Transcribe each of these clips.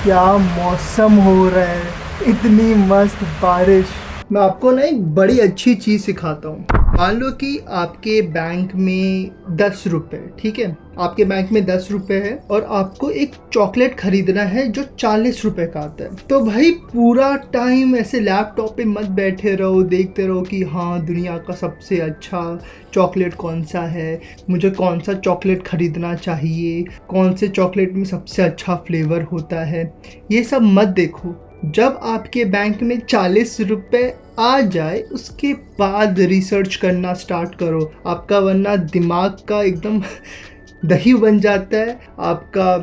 क्या मौसम हो रहा है, इतनी मस्त बारिश। मैं आपको ना एक बड़ी अच्छी चीज़ सिखाता हूँ। मान लो कि आपके बैंक में 10 रुपये, ठीक है, आपके बैंक में 10 रुपये है और आपको एक चॉकलेट खरीदना है जो 40 रुपये का आता है। तो भाई पूरा टाइम ऐसे लैपटॉप पे मत बैठे रहो, देखते रहो कि हाँ दुनिया का सबसे अच्छा चॉकलेट कौन सा है, मुझे कौन सा चॉकलेट खरीदना चाहिए, कौन से चॉकलेट में सबसे अच्छा फ्लेवर होता है। ये सब मत देखो। जब आपके बैंक में 40 रुपये आ जाए उसके बाद रिसर्च करना स्टार्ट करो आपका, वरना दिमाग का एकदम दही बन जाता है। आपका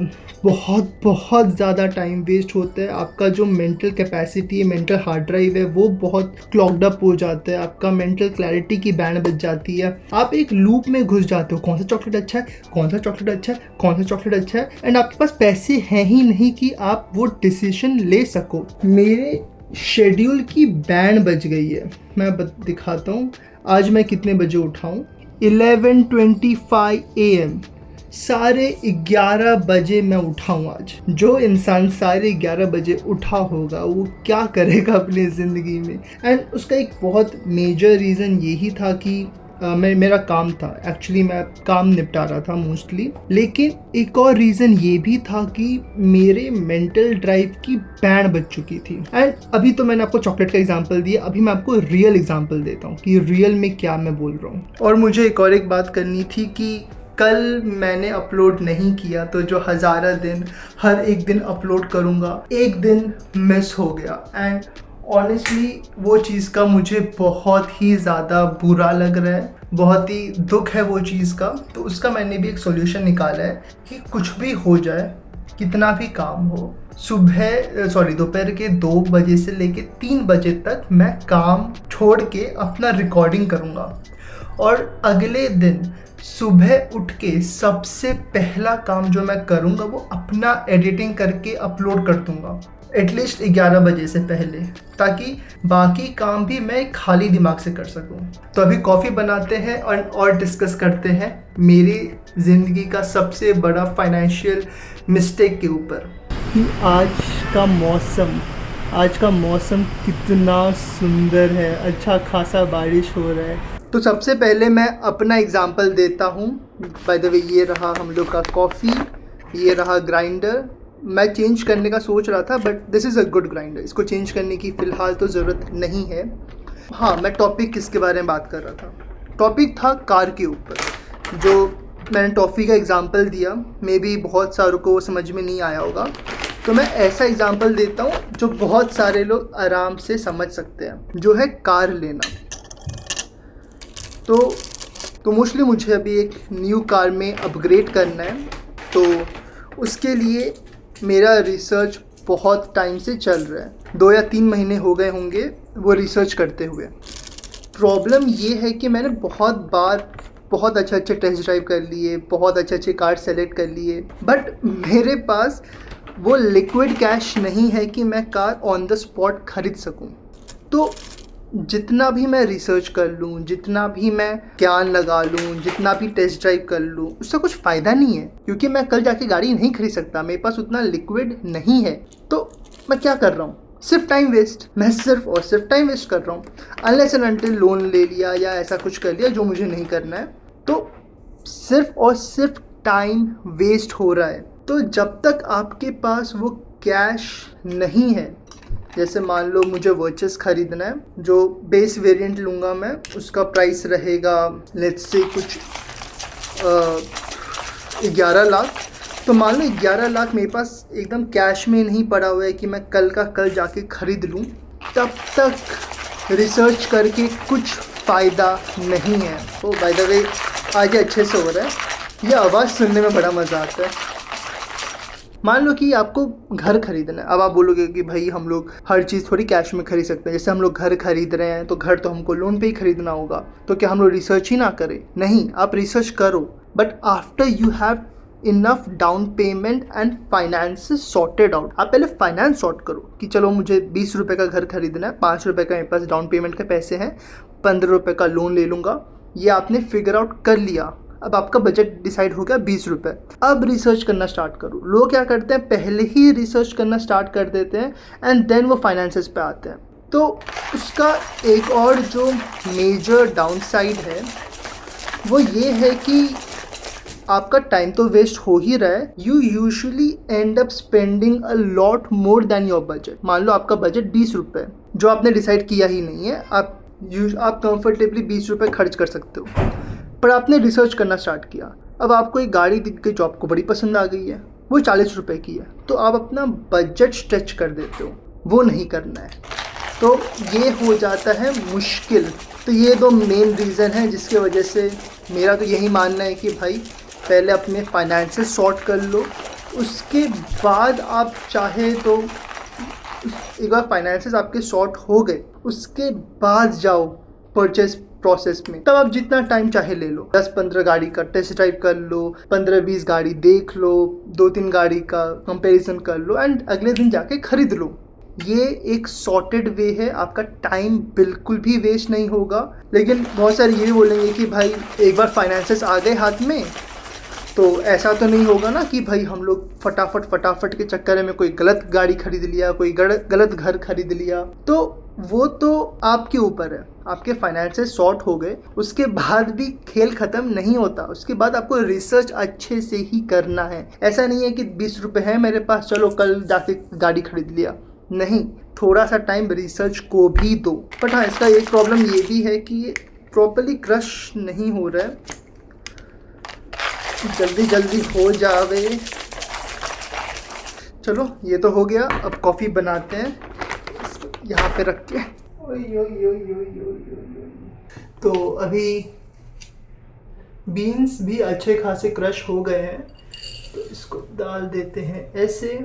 बहुत बहुत ज़्यादा टाइम वेस्ट होता है। आपका जो मेंटल कैपेसिटी है, मेंटल हार्ड ड्राइव है, वो बहुत क्लॉग्ड अप हो जाता है। आपका मेंटल क्लैरिटी की बैंड बज जाती है। आप एक लूप में घुस जाते हो, कौन सा चॉकलेट अच्छा है, कौन सा चॉकलेट अच्छा है, कौन सा चॉकलेट अच्छा है, एंड आपके पास पैसे हैं ही नहीं कि आप वो डिसीजन ले सको। मेरे शेड्यूल की बैंड बज गई है। मैं दिखाता हूँ आज मैं कितने बजे उठा हूँ। 11:25 AM। साढ़े 11 बजे मैं उठा हूँ आज। जो इंसान साढ़े 11 बजे उठा होगा वो क्या करेगा अपनी ज़िंदगी में। एंड उसका एक बहुत मेजर रीज़न यही था कि मेरा काम था, एक्चुअली मैं काम निपटा रहा था मोस्टली। लेकिन एक और रीज़न ये भी था कि मेरे मेंटल ड्राइव की बैंड बज चुकी थी। एंड अभी तो मैंने आपको चॉकलेट का एग्जांपल दिया, अभी मैं आपको रियल एग्जांपल देता हूँ कि रियल में क्या मैं बोल रहा हूँ। और मुझे एक और बात करनी थी कि कल मैंने अपलोड नहीं किया तो जो हज़ारा दिन हर एक दिन अपलोड करूँगा, एक दिन मिस हो गया। एंड ऑनेस्टली वो चीज़ का मुझे बहुत ही ज़्यादा बुरा लग रहा है, बहुत ही दुख है वो चीज़ का। तो उसका मैंने भी एक सॉल्यूशन निकाला है कि कुछ भी हो जाए, कितना भी काम हो, दोपहर के 2 बजे से लेके 3 बजे तक मैं काम छोड़ के अपना रिकॉर्डिंग करूँगा। और अगले दिन सुबह उठ के सबसे पहला काम जो मैं करूँगा वो अपना एडिटिंग करके अपलोड कर दूँगा, एटलीस्ट 11 बजे से पहले, ताकि बाकी काम भी मैं खाली दिमाग से कर सकूं। तो अभी कॉफ़ी बनाते हैं और डिस्कस करते हैं मेरी ज़िंदगी का सबसे बड़ा फाइनेंशियल मिस्टेक के ऊपर कि आज का मौसम कितना सुंदर है, अच्छा खासा बारिश हो रहा है। तो सबसे पहले मैं अपना एग्जांपल देता हूँ। बाय द वे ये रहा हम लोग का कॉफ़ी, ये रहा ग्राइंडर। मैं चेंज करने का सोच रहा था but this is a good grinder, इसको चेंज करने की फ़िलहाल तो ज़रूरत नहीं है। हाँ, मैं टॉपिक किसके बारे में बात कर रहा था, टॉपिक था कार के ऊपर। जो मैंने टॉफ़ी का एग्ज़ाम्पल दिया, मे बी बहुत सारों को समझ में नहीं आया होगा, तो मैं ऐसा एग्ज़ाम्पल देता हूँ जो बहुत सारे लोग आराम से समझ सकते हैं, जो है कार लेना। तो मोस्टली मुझे अभी एक न्यू कार में अपग्रेड करना है, तो उसके लिए मेरा रिसर्च बहुत टाइम से चल रहा है। 2 या 3 महीने हो गए होंगे वो रिसर्च करते हुए। प्रॉब्लम ये है कि मैंने बहुत बार बहुत अच्छे टेस्ट ड्राइव कर लिए, बहुत अच्छे कार सेलेक्ट कर लिए, बट मेरे पास वो लिक्विड कैश नहीं है कि मैं कार ऑन द स्पॉट खरीद सकूं। तो जितना भी मैं रिसर्च कर लूँ, जितना भी मैं ज्ञान लगा लूँ, जितना भी टेस्ट ड्राइव कर लूँ, उससे कुछ फ़ायदा नहीं है, क्योंकि मैं कल जाके गाड़ी नहीं खरीद सकता, मेरे पास उतना लिक्विड नहीं है। तो मैं क्या कर रहा हूँ, सिर्फ टाइम वेस्ट। मैं सिर्फ और सिर्फ टाइम वेस्ट कर रहा हूँ, अनलेस एंड अनटिल लोन ले लिया या ऐसा कुछ कर लिया जो मुझे नहीं करना है, तो सिर्फ और सिर्फ टाइम वेस्ट हो रहा है। तो जब तक आपके पास वो कैश नहीं है, जैसे मान लो मुझे वॉचेस ख़रीदना है, जो बेस वेरिएंट लूँगा मैं, उसका प्राइस रहेगा लेट्स से कुछ 11 लाख। तो मान लो 11 लाख मेरे पास एकदम कैश में नहीं पड़ा हुआ है कि मैं कल का कल जाके ख़रीद लूँ, तब तक रिसर्च करके कुछ फ़ायदा नहीं है। तो बाय द वे आज अच्छे से हो रहा है, यह आवाज़ सुनने में बड़ा मज़ा आता है। मान लो कि आपको घर खरीदना है। अब आप बोलोगे कि भाई हम लोग हर चीज़ थोड़ी कैश में खरीद सकते हैं, जैसे हम लोग घर खरीद रहे हैं तो घर तो हमको लोन पे ही खरीदना होगा, तो क्या हम लोग रिसर्च ही ना करें? नहीं, आप रिसर्च करो, but after you have enough down payment and finance sorted out. आप पहले फाइनेंस सॉर्ट करो कि चलो मुझे 20 रुपये का घर खरीदना है, 5 रुपये का मेरे पास डाउन पेमेंट के पैसे हैं, 15 रुपये का लोन ले लूँगा। ये आपने फिगर आउट कर लिया, अब आपका बजट डिसाइड हो गया 20 रुपये। अब रिसर्च करना स्टार्ट करो। लोग क्या करते हैं, पहले ही रिसर्च करना स्टार्ट कर देते हैं एंड देन वो फाइनेंसेस पे आते हैं। तो उसका एक और जो मेजर डाउनसाइड है वो ये है कि आपका टाइम तो वेस्ट हो ही रहा है। You usually and up spending a lot more than your budget. मान लो आपका बजट 20 रुपये जो आपने डिसाइड किया ही नहीं है, आप कंफर्टेबली 20 रुपये खर्च कर सकते हो, पर आपने रिसर्च करना स्टार्ट किया। अब आपको एक गाड़ी दिख गई जो आपको बड़ी पसंद आ गई है, वो 40 रुपये की है, तो आप अपना बजट स्ट्रेच कर देते हो। वो नहीं करना है, तो ये हो जाता है मुश्किल। तो ये दो मेन रीज़न हैं जिसके वजह से मेरा तो यही मानना है कि भाई पहले अपने फाइनेंसेस सॉर्ट कर लो, उसके बाद आप चाहे तो एक बार फाइनेंसेस आपके सॉर्ट हो गए उसके बाद जाओ परचेस प्रोसेस में। तब आप जितना टाइम चाहे ले लो, 10-15 गाड़ी का टेस्ट ड्राइव कर लो, 15-20 गाड़ी देख लो, 2-3 गाड़ी का कंपैरिजन कर लो एंड अगले दिन जाके खरीद लो। ये एक सॉर्टेड वे है, आपका टाइम बिल्कुल भी वेस्ट नहीं होगा। लेकिन बहुत सारे ये भी बोलेंगे कि भाई एक बार फाइनेंसेस आ गए हाथ में तो ऐसा तो नहीं होगा ना कि भाई हम लोग फटाफट के चक्कर में कोई गलत गाड़ी खरीद लिया, कोई गलत घर खरीद लिया। तो वो तो आपके ऊपर है। आपके फाइनेंसेस सॉर्ट हो गए उसके बाद भी खेल ख़त्म नहीं होता। उसके बाद आपको रिसर्च अच्छे से ही करना है। ऐसा नहीं है कि 20 रुपये है मेरे पास, चलो कल जाके गाड़ी खरीद लिया। नहीं, थोड़ा सा टाइम रिसर्च को भी दो। बट हाँ, इसका एक प्रॉब्लम ये भी है कि ये प्रॉपरली क्रश नहीं हो रहा है। जल्दी हो जावे। चलो ये तो हो गया, अब कॉफ़ी बनाते हैं यहाँ पे रख के। तो अभी बीन्स भी अच्छे खासे क्रश हो गए हैं, तो इसको डाल देते हैं ऐसे।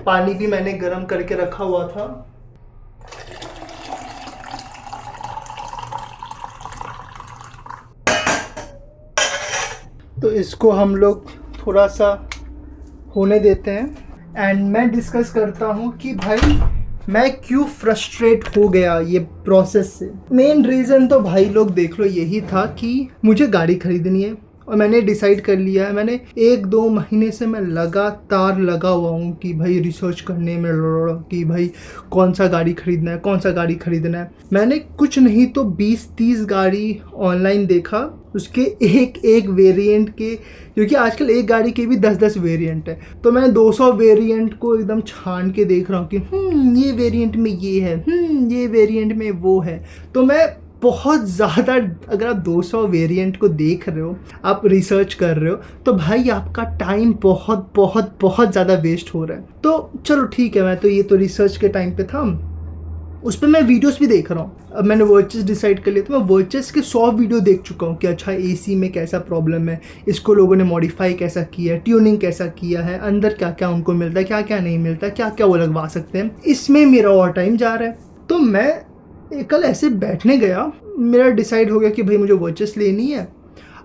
पानी भी मैंने गरम करके रखा हुआ था। तो इसको हम लोग थोड़ा सा होने देते हैं एंड मैं डिस्कस करता हूँ कि भाई मैं क्यों फ्रस्ट्रेट हो गया ये प्रोसेस से। मेन रीज़न तो भाई लोग देख लो यही था कि मुझे गाड़ी खरीदनी है और मैंने डिसाइड कर लिया है। मैंने 1-2 महीने से मैं लगातार लगा हुआ हूँ कि भाई रिसर्च करने में कि भाई कौन सा गाड़ी खरीदना है। मैंने कुछ नहीं तो 20-30 गाड़ी ऑनलाइन देखा, उसके एक वेरिएंट के, क्योंकि आजकल एक गाड़ी के भी 10-10 वेरिएंट है। तो मैं 200 वेरिएंट को एकदम छान के देख रहा हूँ कि ये वेरिएंट में ये है, ये वेरिएंट में वो है। तो मैं बहुत ज़्यादा, अगर आप 200 वेरिएंट को देख रहे हो, आप रिसर्च कर रहे हो, तो भाई आपका टाइम बहुत ज़्यादा वेस्ट हो रहा है। तो चलो ठीक है, मैं तो ये तो रिसर्च के टाइम पे था, उस पर मैं वीडियोस भी देख रहा हूँ। अब मैंने वर्चेस डिसाइड कर लिया, तो मैं वर्चेस के 100 वीडियो देख चुका हूँ कि अच्छा एसी में कैसा प्रॉब्लम है, इसको लोगों ने मॉडिफाई कैसा किया है, ट्यूनिंग कैसा किया है, अंदर क्या क्या उनको मिलता है, क्या क्या नहीं मिलता है, क्या क्या वो लगवा सकते हैं। इसमें मेरा और टाइम जा रहा है। तो मैं कल ऐसे बैठने गया, मेरा डिसाइड हो गया कि भाई मुझे वॉचेस लेनी है।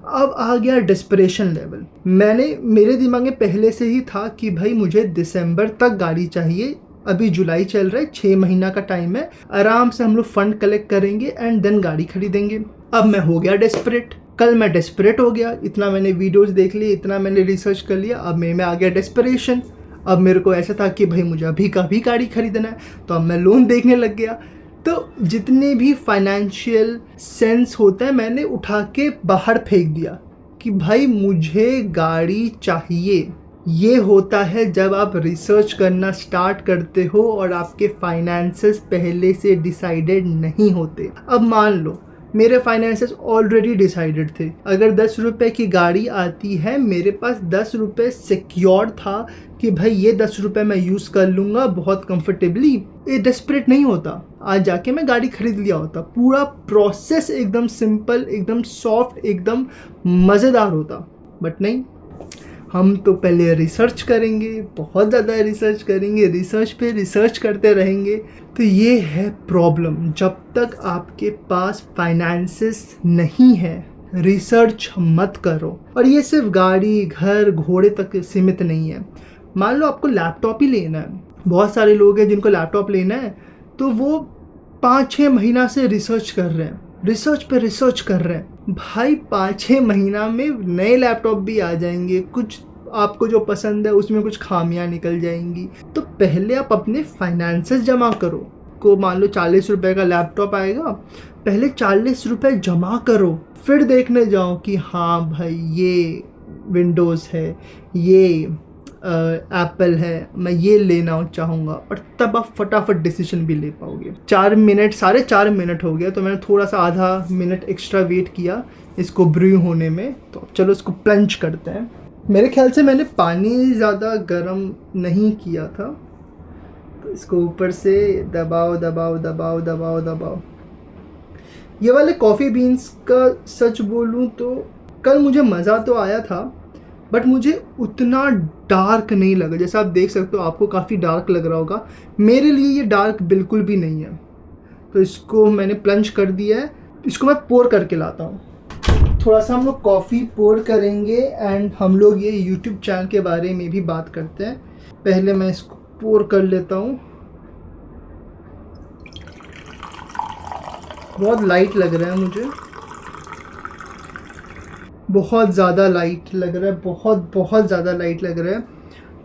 अब आ गया डेस्परेशन लेवल। मेरे दिमाग में पहले से ही था कि भाई मुझे दिसंबर तक गाड़ी चाहिए। अभी जुलाई चल रहा है, 6 महीना का टाइम है, आराम से हम लोग फंड कलेक्ट करेंगे एंड देन गाड़ी खरीदेंगे। अब मैं हो गया डेस्परेट। कल मैं डेस्परेट हो गया, इतना मैंने वीडियोस देख लिए, इतना मैंने रिसर्च कर लिया। अब मेरे में आ गया डेस्परेशन। अब मेरे को ऐसा था कि भाई मुझे अभी का भी गाड़ी खरीदना है, तो अब मैं लोन देखने लग गया। तो जितने भी फाइनेंशियल सेंस होता है मैंने उठा के बाहर फेंक दिया कि भाई मुझे गाड़ी चाहिए। ये होता है जब आप रिसर्च करना स्टार्ट करते हो और आपके फाइनेंसेस पहले से डिसाइडेड नहीं होते। अब मान लो मेरे फाइनेंसेस ऑलरेडी डिसाइडेड थे। अगर 10 रुपये की गाड़ी आती है, मेरे पास 10 रुपये सिक्योर था कि भाई ये 10 रुपये मैं यूज़ कर लूँगा बहुत कंफर्टेबली। ये डेस्परेट नहीं होता, आज जाके मैं गाड़ी खरीद लिया होता। पूरा प्रोसेस एकदम सिंपल, एकदम सॉफ्ट, एकदम मज़ेदार होता। बट नहीं, हम तो पहले रिसर्च करेंगे, बहुत ज़्यादा रिसर्च करेंगे, रिसर्च पे रिसर्च करते रहेंगे। तो ये है प्रॉब्लम। जब तक आपके पास फाइनेंसेस नहीं है, रिसर्च मत करो। और ये सिर्फ गाड़ी, घर, घोड़े तक सीमित नहीं है। मान लो आपको लैपटॉप ही लेना है, बहुत सारे लोग हैं जिनको लैपटॉप लेना है, तो वो 5-6 महीना से रिसर्च कर रहे हैं, रिसर्च पे रिसर्च कर रहे हैं। भाई 5-6 महीना में नए लैपटॉप भी आ जाएंगे, कुछ आपको जो पसंद है उसमें कुछ खामियां निकल जाएंगी। तो पहले आप अपने फाइनेंसेस जमा करो। को मान लो 40 रुपये का लैपटॉप आएगा, पहले 40 रुपये जमा करो, फिर देखने जाओ कि हाँ भाई ये विंडोज़ है, ये एप्पल है, मैं ये लेना चाहूँगा, और तब आप फटाफट डिसीजन भी ले पाओगे। 4 मिनट, 4.5 मिनट हो गया, तो मैंने थोड़ा सा आधा मिनट एक्स्ट्रा वेट किया इसको ब्रू होने में। तो चलो इसको प्लंज करते हैं। मेरे ख्याल से मैंने पानी ज़्यादा गर्म नहीं किया था, तो इसको ऊपर से दबाओ दबाओ दबाओ दबाओ दबाओ। ये वाले कॉफ़ी बीन्स का सच बोलूँ तो कल मुझे मज़ा तो आया था, बट मुझे उतना डार्क नहीं लगा। जैसा आप देख सकते हो, आपको काफ़ी डार्क लग रहा होगा, मेरे लिए ये डार्क बिल्कुल भी नहीं है। तो इसको मैंने प्लंज कर दिया है, इसको मैं पोर करके लाता हूँ। थोड़ा सा हम लोग कॉफ़ी पोर करेंगे एंड हम लोग ये यूट्यूब चैनल के बारे में भी बात करते हैं। पहले मैं इसको पोर कर लेता हूँ। बहुत लाइट लग रहा है मुझे, बहुत ज़्यादा लाइट लग रहा है, बहुत ज़्यादा लाइट लग रहा है।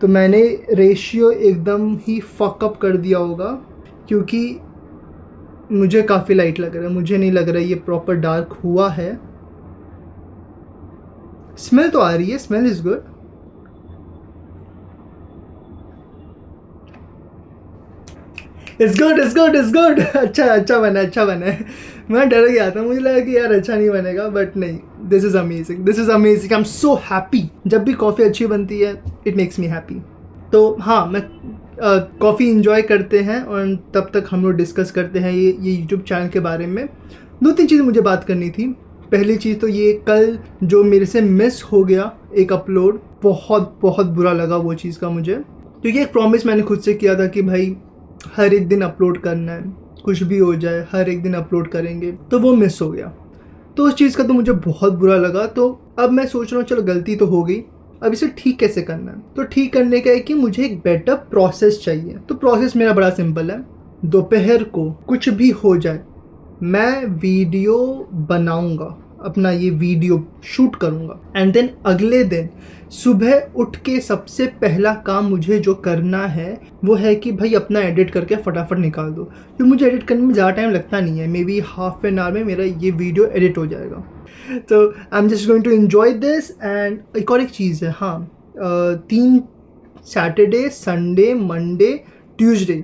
तो मैंने रेशियो एकदम ही फकअप कर दिया होगा, क्योंकि मुझे काफ़ी लाइट लग रहा है। मुझे नहीं लग रहा है ये प्रॉपर डार्क हुआ है। स्मेल तो आ रही है, smell is good. It's good. अच्छा बना है। मैं डर गया था, मुझे लगा कि यार अच्छा नहीं बनेगा, बट नहीं, this is amazing. I am so happy. जब भी कॉफ़ी अच्छी बनती है, इट मेक्स मी हैप्पी। तो हाँ, मैं कॉफ़ी इंजॉय करते हैं और तब तक हम लोग डिस्कस करते हैं ये यूट्यूब चैनल के बारे में। 2-3 चीज़ें मुझे बात करनी थी। पहली चीज़ तो ये, कल जो मेरे से मिस हो गया एक अपलोड, बहुत बुरा लगा वो चीज़ का मुझे, क्योंकि एक प्रॉमिस मैंने खुद से किया था कि भाई हर एक दिन अपलोड करना है, कुछ भी हो जाए हर एक दिन अपलोड करेंगे, तो वो मिस हो गया। तो उस चीज़ का तो मुझे बहुत बुरा लगा। तो अब मैं सोच रहा हूँ चलो गलती तो हो गई, अब इसे ठीक कैसे करना है। तो ठीक करने का है कि मुझे एक बेटर प्रोसेस चाहिए। तो प्रोसेस मेरा बड़ा सिंपल है। दोपहर को कुछ भी हो जाए, मैं वीडियो बनाऊंगा, अपना ये वीडियो शूट करूंगा, एंड देन अगले दिन सुबह उठ के सबसे पहला काम मुझे जो करना है वो है कि भाई अपना एडिट करके फटाफट निकाल दो। क्योंकि मुझे एडिट करने में ज़्यादा टाइम लगता नहीं है, maybe half an hour में मेरा ये वीडियो एडिट हो जाएगा। तो I am just going to enjoy this. And एक और एक चीज़ है, हाँ, 3 सैटरडे, संडे, मंडे, ट्यूसडे,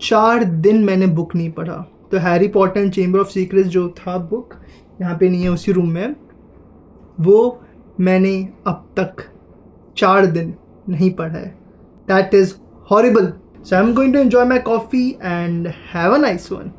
4 दिन मैंने बुक नहीं पढ़ा। तो Harry Potter and chamber of secrets जो था बुक, यहाँ पे नहीं है, उसी रूम में, वो मैंने अब तक 4 दिन नहीं पढ़ा है। That is horrible. So I am going to enjoy my coffee and have a nice one.